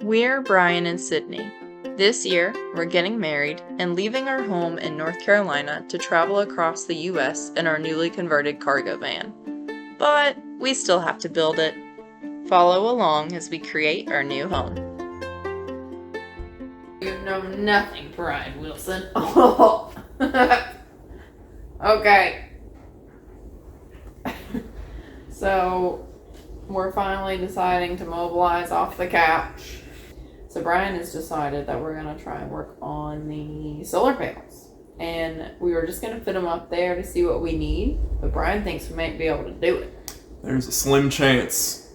We're Bryan and Sydney. This year, we're getting married and leaving our home in North Carolina to travel across the U.S. in our newly converted cargo van. But we still have to build it. Follow along as we create our new home. You know nothing, Brian Wilson. Oh. Okay. So, we're finally deciding to mobilize off the couch. So Brian has decided that we're going to try and work on the solar panels. And we were just going to fit them up there to see what we need. But Brian thinks we might be able to do it. There's a slim chance.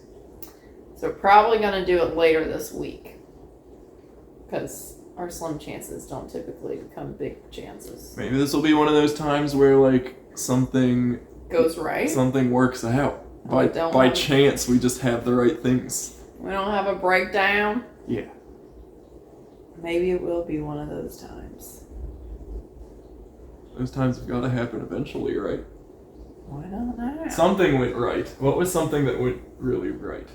So we're probably going to do it later this week. Because our slim chances don't typically become big chances. Maybe this will be one of those times where, like, something goes right. Something works out. By chance, we just have the right things. We don't have a breakdown. Yeah. Maybe it will be one of those times. Those times have got to happen eventually, right? Why not now? Something went right. What was something that went really right?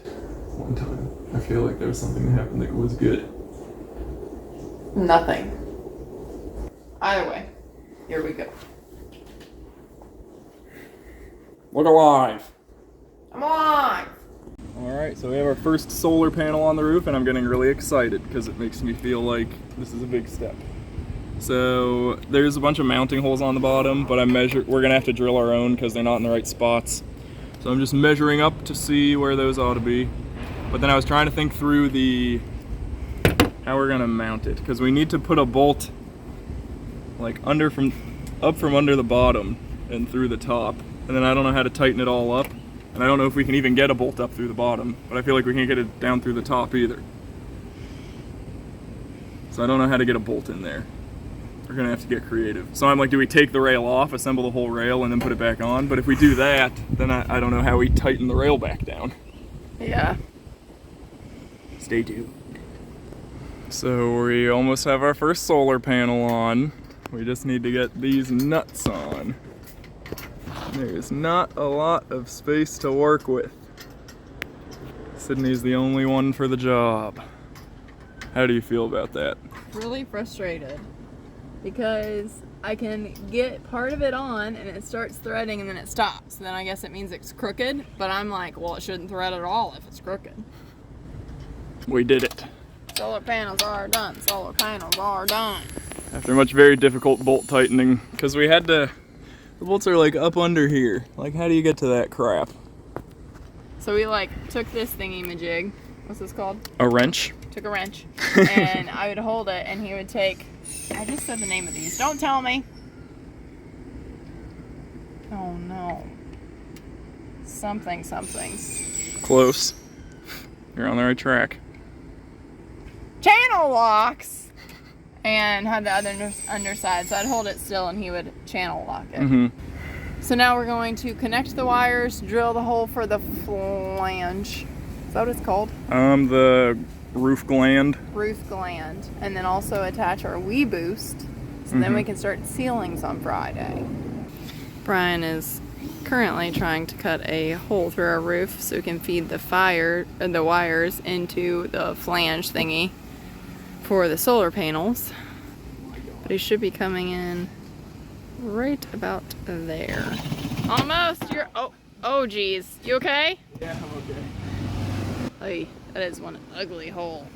One time. I feel like there was something that happened that was good. Nothing. Either way, here we go. Look alive! I'm alive! Alright, so we have our first solar panel on the roof, and I'm getting really excited because it makes me feel like this is a big step. So there's a bunch of mounting holes on the bottom, but we're gonna have to drill our own because they're not in the right spots. So I'm just measuring up to see where those ought to be. But then I was trying to think through how we're gonna mount it, because we need to put a bolt like up from under the bottom and through the top. And then I don't know how to tighten it all up. And I don't know if we can even get a bolt up through the bottom, but I feel like we can't get it down through the top either. So I don't know how to get a bolt in there. We're gonna have to get creative. So I'm like, do we take the rail off, assemble the whole rail, and then put it back on? But if we do that, then I don't know how we tighten the rail back down. Yeah. Stay tuned. So we almost have our first solar panel on. We just need to get these nuts on. There's not a lot of space to work with. Sydney's the only one for the job. How do you feel about that? Really frustrated because I can get part of it on and it starts threading and then it stops. Then I guess it means it's crooked, but I'm like, well, it shouldn't thread at all if it's crooked. We did it. Solar panels are done. Solar panels are done. After much very difficult bolt tightening, because we had to. The bolts are like up under here. Like, how do you get to that crap? So we took this thingy-majig. What's this called? A wrench? Took a wrench. And I would hold it and he would take, I just said the name of these. Don't tell me. Oh no. Something's. Close. You're on the right track. Channel locks! And had the other underside, so I'd hold it still and he would channel lock it. Mm-hmm. So now we're going to connect the wires, drill the hole for the flange. Is that what it's called? The roof gland. Roof gland. And then also attach our boost, so then we can start ceilings on Friday. Brian is currently trying to cut a hole through our roof so we can feed the wires into the flange thingy for the solar panels, but he should be coming in right about there. Almost. Oh geez, you okay? Yeah, I'm okay. Hey, that is one ugly hole.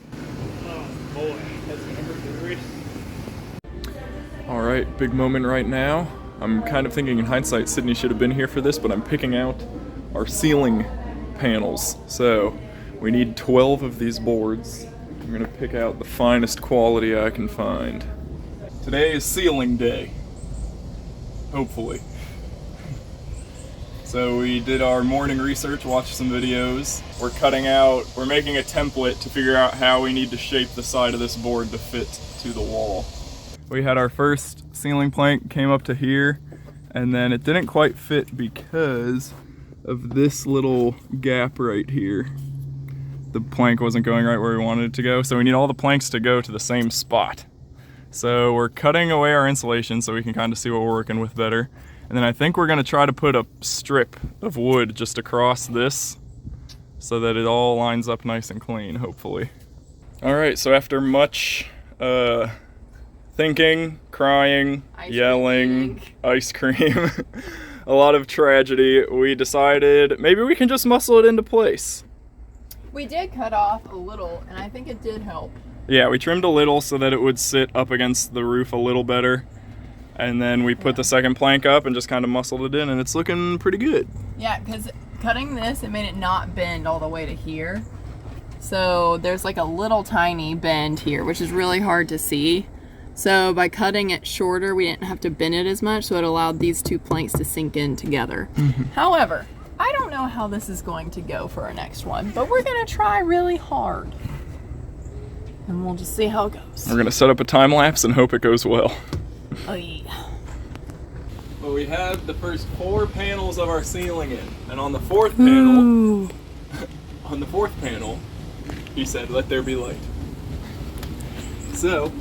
Oh boy, that's gonna hurt the wrist. All right, big moment right now. I'm kind of thinking in hindsight Sydney should have been here for this, but I'm picking out our ceiling panels. So we need 12 of these boards. I'm gonna pick out the finest quality I can find. Today is ceiling day. Hopefully. So we did our morning research, watched some videos. We're making a template to figure out how we need to shape the side of this board to fit to the wall. We had our first ceiling plank, came up to here, and then it didn't quite fit because of this little gap right here. The plank wasn't going right where we wanted it to go, so we need all the planks to go to the same spot. So we're cutting away our insulation so we can kind of see what we're working with better. And then I think we're gonna try to put a strip of wood just across this so that it all lines up nice and clean, hopefully. All right, so after much thinking, crying, yelling, ice cream, a lot of tragedy, we decided maybe we can just muscle it into place. We did cut off a little, and I think it did help. Yeah, we trimmed a little so that it would sit up against the roof a little better. And then we put the second plank up and just kind of muscled it in, and it's looking pretty good. Yeah, because cutting this, it made it not bend all the way to here. So there's like a little tiny bend here, which is really hard to see. So by cutting it shorter, we didn't have to bend it as much, so it allowed these two planks to sink in together. However, I don't know how this is going to go for our next one, but we're gonna try really hard. And we'll just see how it goes. We're gonna set up a time lapse and hope it goes well. Oh yeah. Well, we have the first 4 panels of our ceiling in, and on the 4th panel, he said, "Let there be light." So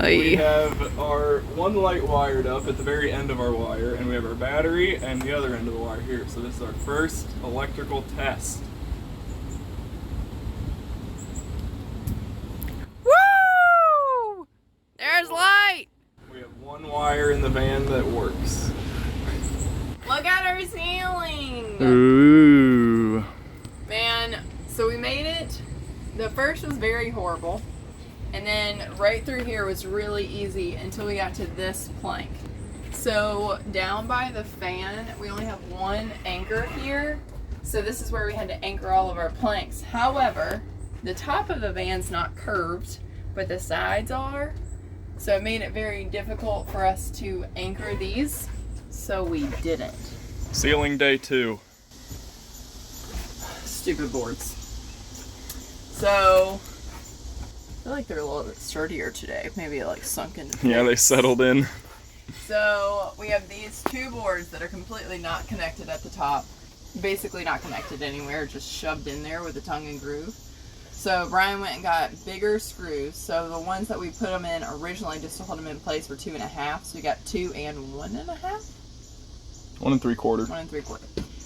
we have our one light wired up at the very end of our wire, and we have our battery and the other end of the wire here. So this is our first electrical test. Woo! There's light! We have one wire in the van that works. Look at our ceiling! Ooh. Man, so we made it. The first was very horrible. And then right through here was really easy until we got to this plank. So down by the fan, we only have one anchor here. So this is where we had to anchor all of our planks. However, the top of the van's not curved, but the sides are. So it made it very difficult for us to anchor these. So we didn't. Ceiling day 2. Stupid boards. So I feel like they're a little bit sturdier today. Maybe it like sunk into place. Yeah, they settled in. So we have these 2 boards that are completely not connected at the top. Basically not connected anywhere, just shoved in there with a tongue and groove. So Bryan went and got bigger screws. So the ones that we put them in originally just to hold them in place were 2.5. So we got 2 and 1.5? 1 3/4. 1 3/4.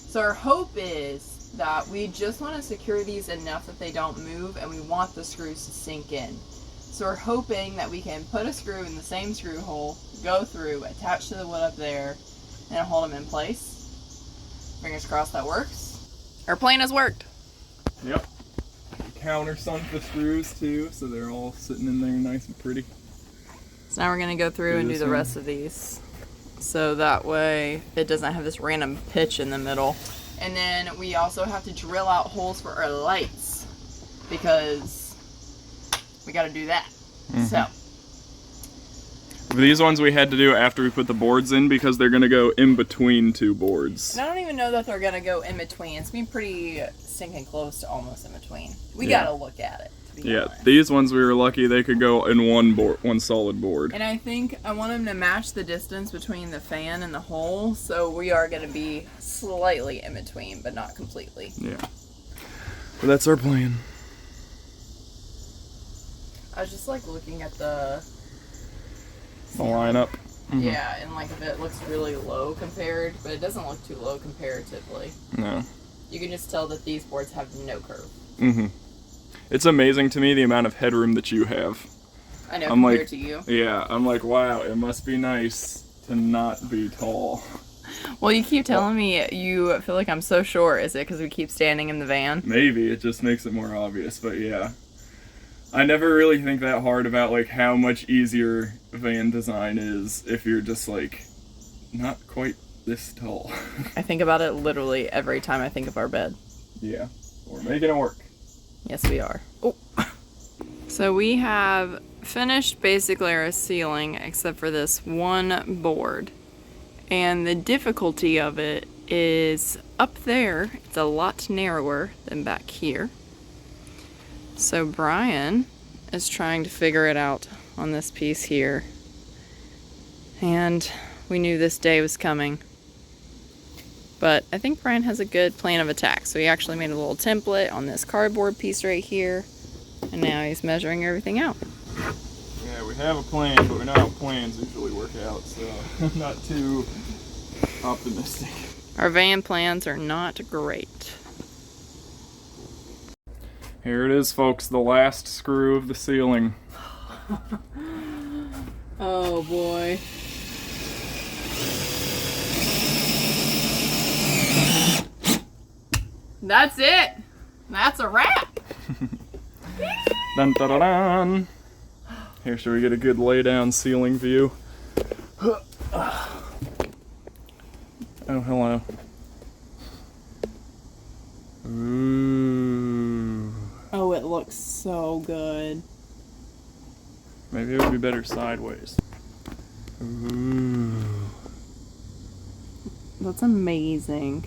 So our hope is that we just want to secure these enough that they don't move, and we want the screws to sink in. So we're hoping that we can put a screw in the same screw hole, go through, attach to the wood up there, and hold them in place. Fingers crossed that works. Our plan has worked. Yep. Countersunk the screws too, so they're all sitting in there nice and pretty. So now we're going to go through and do the rest of these. So that way it doesn't have this random pitch in the middle. And then we also have to drill out holes for our lights because we got to do that. So these ones we had to do after we put the boards in because they're going to go in between 2 boards. and I don't even know that they're going to go in between. It's been pretty stinking close to almost in between. We got to look at it. To be honest. These ones we were lucky they could go in one solid board. And I think I want them to match the distance between the fan and the hole, so we are going to be slightly in between, but not completely. Yeah. But that's our plan. I was just like looking at the lineup. Yeah, and like if it looks really low compared, but it doesn't look too low comparatively. No. You can just tell that these boards have no curve. It's amazing to me the amount of headroom that you have. I know, I'm compared like, to you. Yeah, I'm like, wow, it must be nice to not be tall. Well, you keep telling me you feel like I'm so short. Is it because we keep standing in the van? Maybe, it just makes it more obvious, but yeah. I never really think that hard about like how much easier van design is if you're just like not quite this tall. I think about it literally every time I think of our bed. Yeah, we're making it work. Yes, we are. Oh. So we have finished basically our ceiling except for this one board. And the difficulty of it is up there, it's a lot narrower than back here. So Bryan is trying to figure it out on this piece here. And we knew this day was coming. But I think Bryan has a good plan of attack. So he actually made a little template on this cardboard piece right here. And now he's measuring everything out. Yeah, we have a plan, but we know how plans usually work out, so I'm not too optimistic. Our van plans are not great. Here it is, folks, the last screw of the ceiling. Oh boy. That's it. That's a wrap. Dun, dun, dun, dun. Here, should we get a good lay down ceiling view? Oh, hello. Ooh. Oh, it looks so good. Maybe it would be better sideways. Ooh. That's amazing.